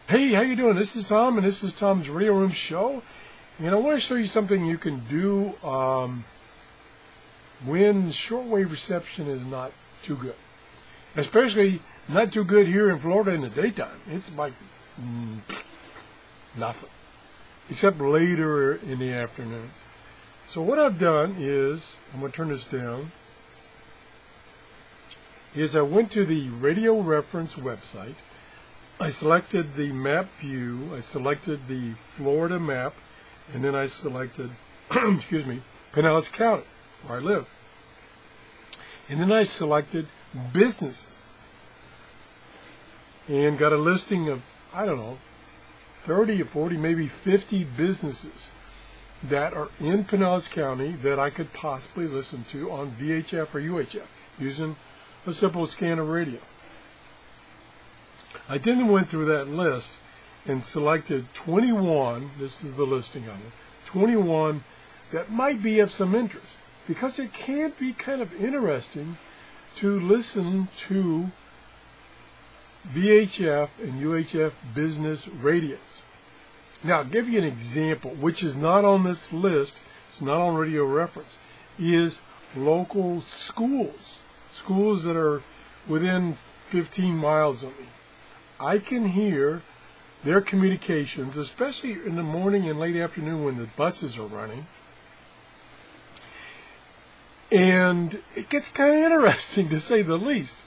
Hey, how you doing? This is Tom, and this is Tom's Radio Room Show. And I want to show you something you can do when shortwave reception is not too good. Especially not too good here in Florida in the daytime. It's like nothing. Except later in the afternoons. So what I've done is, I'm going to turn this down, is I went to the radio reference website. I selected the map view, I selected the Florida map, and then I selected, excuse me, Pinellas County, where I live. And then I selected businesses. And got a listing of, I don't know, 30 or 40, maybe 50 businesses that are in Pinellas County that I could possibly listen to on VHF or UHF using a simple scanner radio. I then went through that list and selected 21, this is the listing of it, 21 that might be of some interest, because it can be kind of interesting to listen to VHF and UHF business radios. Now, I'll give you an example, which is not on this list, it's not on radio reference, is local schools, schools that are within 15 miles of me. I can hear their communications, especially in the morning and late afternoon when the buses are running. And it gets kind of interesting, to say the least.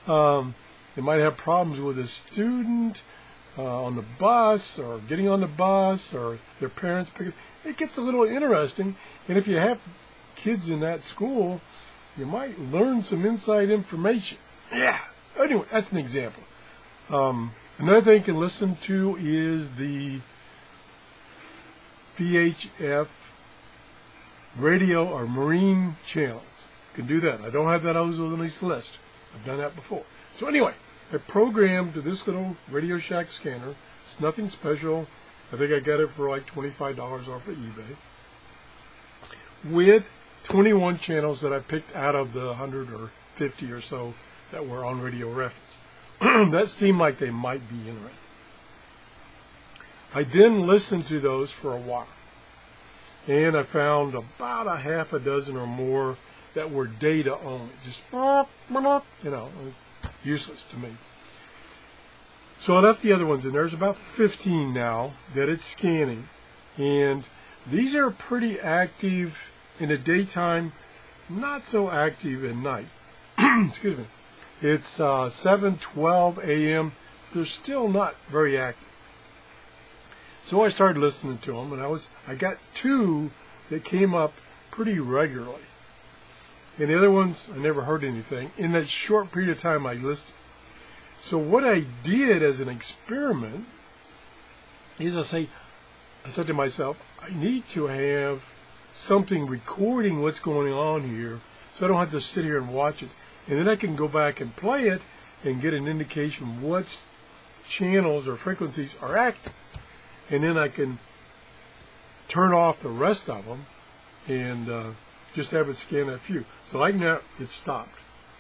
They might have problems with a student on the bus, or getting on the bus, or their parents pick it. It gets a little interesting. And if you have kids in that school, you might learn some inside information. Yeah. Anyway, that's an example. Another thing you can listen to is the VHF radio or marine channels. You can do that. I don't have that on this list. I've done that before. So anyway, I programmed this little Radio Shack scanner. It's nothing special. I think I got it for like $25 off of eBay. With 21 channels that I picked out of the 100 or 50 or so that were on radio reference. That seemed like they might be interesting. I then listened to those for a while. And I found about a half a dozen or more that were data only. Just, useless to me. So I left the other ones in. There's about 15 now that it's scanning. And these are pretty active in the daytime, not so active at night. Excuse me. It's 7:12 a.m., so they're still not very active. So I started listening to them, and I got two that came up pretty regularly. And the other ones, I never heard anything in that short period of time I listened. So what I did as an experiment is I said to myself, I need to have something recording what's going on here so I don't have to sit here and watch it. And then I can go back and play it and get an indication what channels or frequencies are active. And then I can turn off the rest of them and just have it scan a few. So like now, it stopped.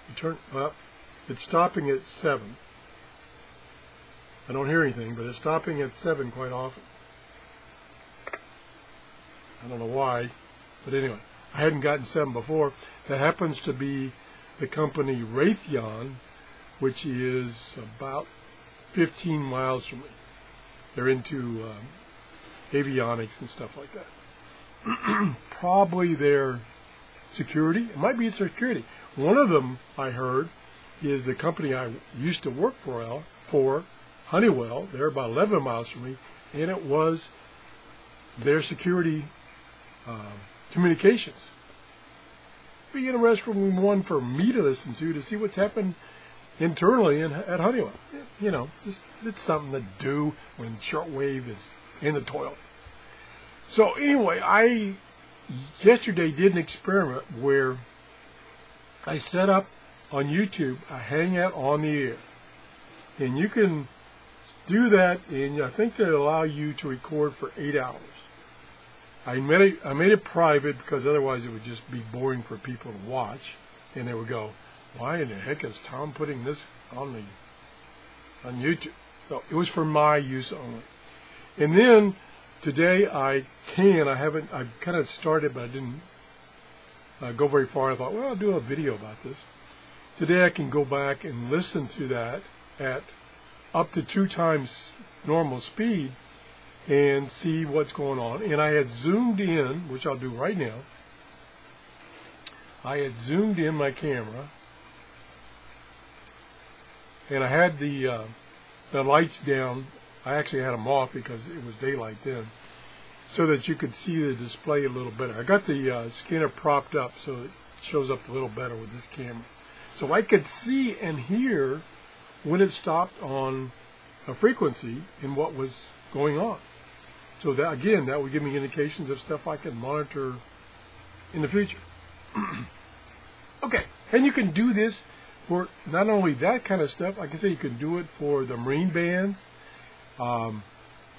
You turn up. It's stopping at 7. I don't hear anything, but it's stopping at 7 quite often. I don't know why, but anyway, I hadn't gotten 7 before. That happens to be the company Raytheon, which is about 15 miles from me. They're into avionics and stuff like that. Probably their security. It might be security. One of them, I heard, is the company I used to work for Honeywell. They're about 11 miles from me, and it was their security communications. Be interesting one for me to listen to see what's happened internally at Honeywell. You know, just it's something to do when shortwave is in the toilet. So anyway, I yesterday did an experiment where I set up on YouTube a Hangout on the air, and you can do that, and I think they allow you to record for 8 hours. I made it private because otherwise it would just be boring for people to watch, and they would go, "Why in the heck is Tom putting this on YouTube?" So it was for my use only. And then today I kind of started, but I didn't go very far. I thought, well, I'll do a video about this. Today I can go back and listen to that at up to 2 times normal speed and see what's going on. And I had zoomed in, which I'll do right now. I had zoomed in my camera, and I had the lights down. I actually had them off because it was daylight then, so that you could see the display a little better. I got the scanner propped up so it shows up a little better with this camera. So I could see and hear when it stopped on a frequency and what was going on. So that, again, that would give me indications of stuff I can monitor in the future. Okay, and you can do this for not only that kind of stuff. Like I say, you can do it for the marine bands. I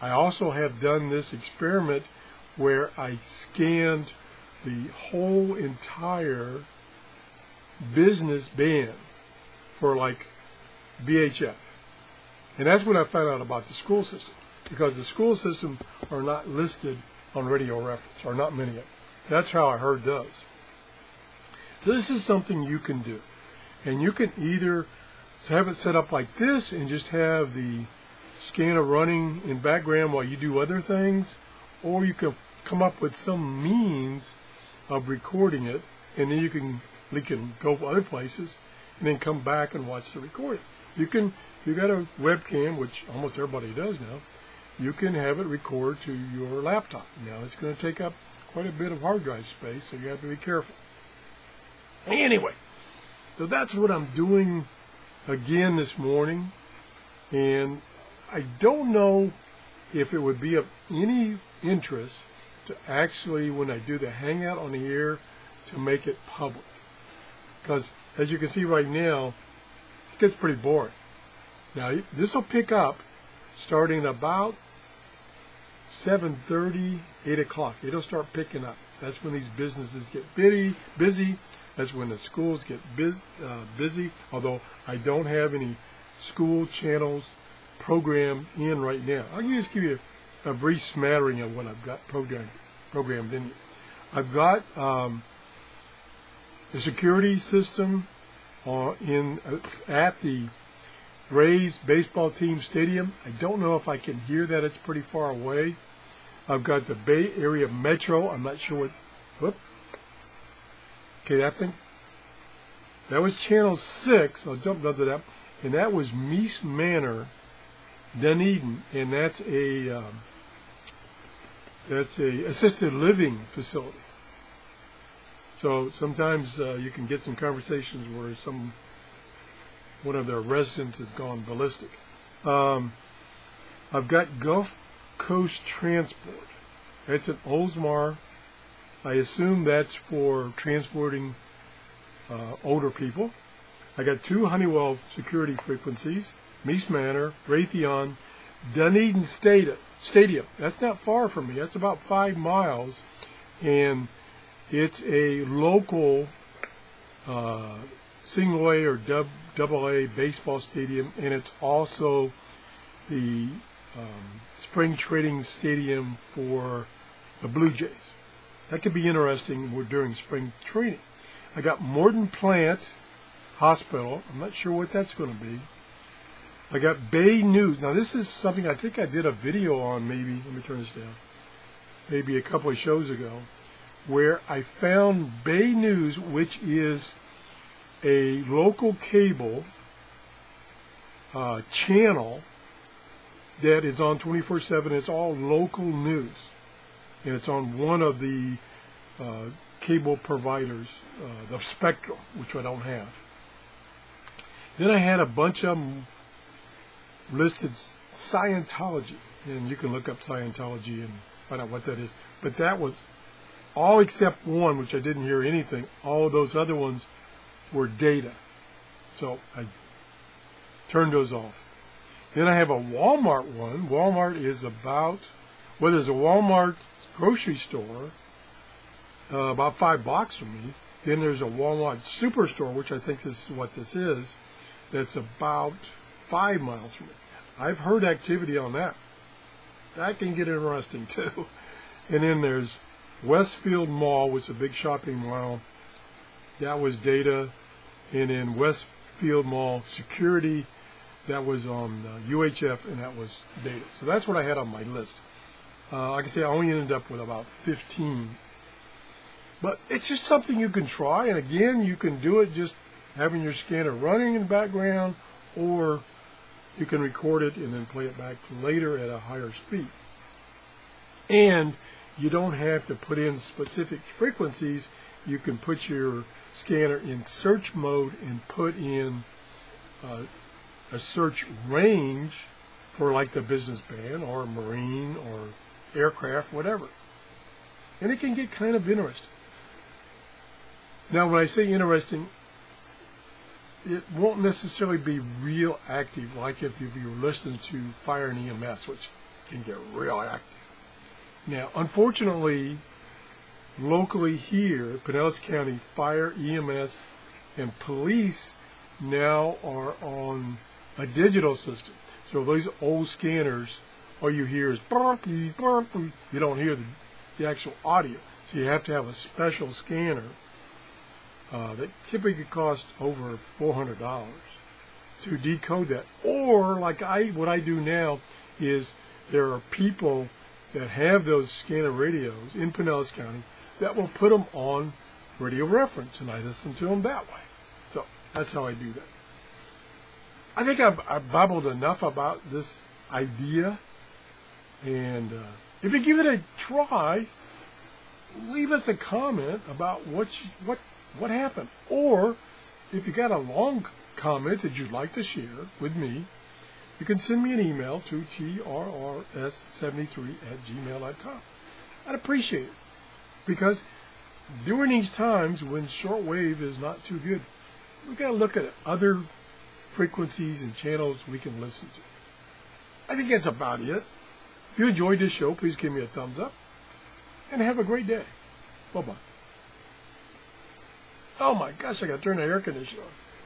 also have done this experiment where I scanned the whole entire business band for like VHF. And that's when I found out about the school system, because the school system are not listed on radio reference, or not many of them. That's how I heard those. This is something you can do. And you can either have it set up like this and just have the scanner running in background while you do other things, or you can come up with some means of recording it, and then you can go other places and then come back and watch the recording. You got a webcam, which almost everybody does now. You can have it record to your laptop. Now it's going to take up quite a bit of hard drive space, so you have to be careful. Anyway, so that's what I'm doing again this morning, and I don't know if it would be of any interest to actually, when I do the Hangout on the air, to make it public. Because, as you can see right now, it gets pretty boring. Now, this will pick up starting about 7:30, 8 o'clock. It'll start picking up. That's when these businesses get busy. That's when the schools get busy, although I don't have any school channels programmed in right now. I'll just give you a brief smattering of what I've got programmed in here. I've got the security system at the Rays baseball team stadium. I don't know if I can hear that. It's pretty far away. I've got the Bay Area Metro. I'm not sure what. Okay, that was channel 6. I'll jump down to that. And that was Mies Manor, Dunedin, and that's a assisted living facility. So sometimes you can get some conversations where one of their residents has gone ballistic. I've got Gulf Coast Transport. That's at Oldsmar. I assume that's for transporting older people. I got 2 Honeywell security frequencies, Mies Manor, Raytheon, Dunedin Stadium. That's not far from me. That's about 5 miles, and it's a local single A or double A baseball stadium, and it's also the spring training stadium for the Blue Jays. That could be interesting during spring training. I got Morton Plant Hospital. I'm not sure what that's going to be. I got Bay News. Now this is something I think I did a video on, maybe, let me turn this down, maybe a couple of shows ago, where I found Bay News, which is a local cable channel that is on 24/7. It's all local news, and it's on one of the cable providers, the Spectrum, which I don't have. Then I had a bunch of them listed Scientology, and you can look up Scientology and find out what that is. But that was all except one, which I didn't hear anything. All of those other ones were data, so I turned those off. Then I have a Walmart one. Walmart is about, well, there's a Walmart grocery store about 5 blocks from me. Then there's a Walmart superstore, which I think this is what this is, that's about 5 miles from me. I've heard activity on that. That can get interesting too. And then there's Westfield Mall, which is a big shopping mall. That was data. And then Westfield Mall Security, that was on UHF, and that was data. So that's what I had on my list. Like I say, I only ended up with about 15. But it's just something you can try. And again, you can do it just having your scanner running in the background, or you can record it and then play it back later at a higher speed. And you don't have to put in specific frequencies. You can put your scanner in search mode and put in a search range for like the business band or marine or aircraft, whatever. And it can get kind of interesting. Now, when I say interesting, it won't necessarily be real active, like if you're listening to fire and EMS, which can get real active. Now, unfortunately, locally here, Pinellas County Fire, EMS, and police now are on a digital system. So those old scanners, all you hear is burpy, burpy. You don't hear the actual audio. So you have to have a special scanner that typically costs over $400 to decode that. Or like what I do now is there are people that have those scanner radios in Pinellas County that will put them on radio reference, and I listen to them that way. So that's how I do that. I think I've babbled enough about this idea, and if you give it a try, leave us a comment about what happened. Or if you got a long comment that you'd like to share with me, you can send me an email to trrs73@gmail.com. I'd appreciate it, because during these times when shortwave is not too good, we've got to look at other frequencies and channels we can listen to. I think that's about it. If you enjoyed this show, please give me a thumbs up, and have a great day. Bye-bye. Oh my gosh, I got to turn the air conditioner on.